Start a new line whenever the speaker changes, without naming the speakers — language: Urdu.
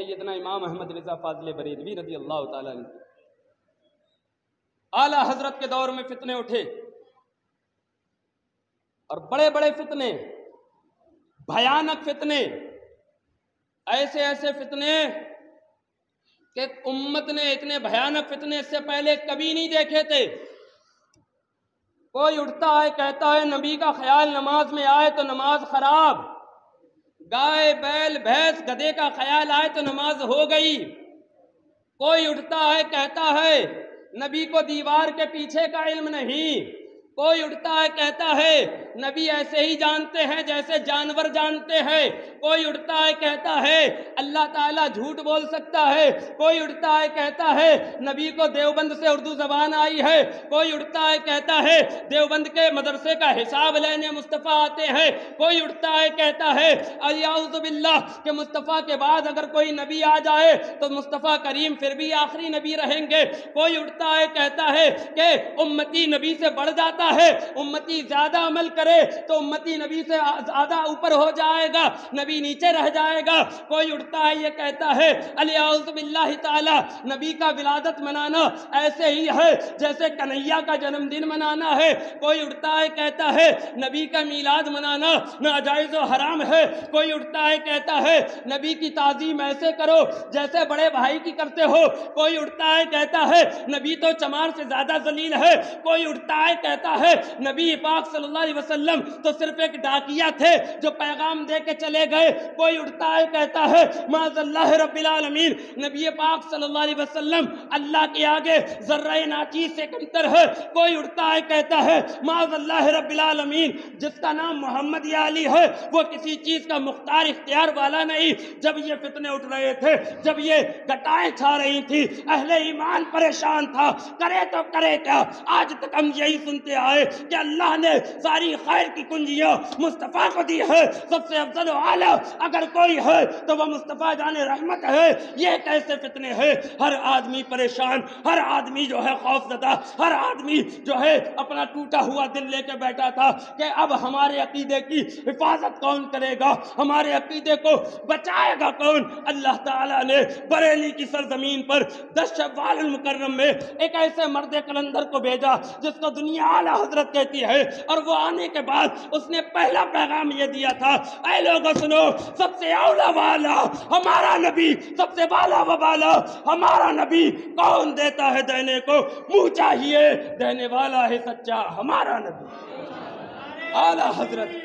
سیدنا امام احمد رضا فاضل بریلوی رضی اللہ تعالیٰ عنہ۔ اعلیٰ حضرت کے دور میں فتنے اٹھے اور بڑے بڑے فتنے، بھیانک فتنے، ایسے ایسے فتنے کہ امت نے اتنے بھیانک فتنے اس سے پہلے کبھی نہیں دیکھے تھے۔ کوئی اٹھتا ہے کہتا ہے نبی کا خیال نماز میں آئے تو نماز خراب، گائے بیل بھینس گدھے کا خیال آئے تو نماز ہو گئی۔ کوئی اٹھتا ہے کہتا ہے نبی کو دیوار کے پیچھے کا علم نہیں۔ کوئی اٹھتا ہے کہتا ہے نبی ایسے ہی جانتے ہیں جیسے جانور جانتے ہیں۔ کوئی اٹھتا ہے کہتا ہے اللہ تعالیٰ جھوٹ بول سکتا ہے۔ کوئی اٹھتا ہے کہتا ہے نبی کو دیوبند سے اردو زبان آئی ہے۔ کوئی اٹھتا ہے کہتا ہے دیوبند کے مدرسے کا حساب لینے مصطفیٰ آتے ہیں۔ کوئی اٹھتا ہے کہتا ہے اعوذ باللہ کہ مصطفیٰ کے بعد اگر کوئی نبی آ جائے تو مصطفیٰ کریم پھر بھی آخری نبی رہیں گے۔ کوئی اٹھتا ہے کہتا ہے کہ امتی نبی سے بڑھ جاتا ہے، امتی زیادہ عمل کرے تو امتی نبی سے زیادہ اوپر ہو جائے گا، نبی نیچے رہ جائے گا۔ کوئی اٹھتا ہے یہ کہتا ہے اعوذ باللہ تعالی نبی کا ولادت منانا ایسے ہی ہے جیسے کنہیا کا جنم دن منانا ہے۔ کوئی اٹھتا ہے کہتا ہے نبی کا میلاد منانا ناجائز و حرام ہے۔ کوئی اٹھتا ہے کہتا ہے نبی کی تعظیم ایسے کرو جیسے بڑے بھائی کی کرتے ہو۔ کوئی اٹھتا ہے کہتا ہے نبی تو چمار سے زیادہ ذلیل ہے۔ کوئی اٹھتا ہے کہتا ہے نبی پاک صلی اللہ علیہ وسلم تو صرف ایک ڈاکیا تھے جو پیغام دے کے چلے گئے۔ کوئی اٹھتا ہے کہتا ہے معاذ اللہ رب العالمین نبی پاک صلی اللہ علیہ وسلم اللہ کے آگے ذرہ ناچیز سے کمتر ہے۔ کوئی اٹھتا ہے کہتا ہے معاذ اللہ رب العالمین جس کا نام محمد یا علی ہے وہ کسی چیز کا مختار اختیار والا نہیں۔ جب یہ فتنے اٹھ رہے تھے، جب یہ گٹائیں چھا رہی تھی، اہل ایمان پریشان تھا، کرے تو کرے کیا۔ آج تک ہم یہی سنتے آئے کہ اللہ نے ساری خیر کی کنجیاں مصطفیٰ کو دی ہے، سب سے افضل و اعلیٰ اگر کوئی ہے تو وہ مصطفیٰ جان رحمت ہے۔ یہ کیسے فتنے ہیں؟ ہر آدمی پریشان، ہر آدمی جو ہے خوف زدہ، ہر آدمی جو ہے اپنا ٹوٹا ہوا دل لے کے بیٹھا تھا کہ اب ہمارے عقیدے کی حفاظت کون کرے گا، ہمارے عقیدے کو بچائے گا کون۔ اللہ تعالیٰ نے بریلی کی سرزمین پر 10 شوال المکرم میں ایک ایسے مرد قلندر کو بھیجا جس کو دنیا اعلیٰ حضرت کہتی ہے، اور وہ آنے کے بعد اس نے پہلا پیغام یہ دیا تھا اے لوگوں سنو، سب سے اولا والا ہمارا نبی، سب سے بالا و بالا ہمارا نبی کون دیتا ہے دینے کو، منہ چاہیے دینے والا ہے سچا ہمارا نبی اعلیٰ حضرت۔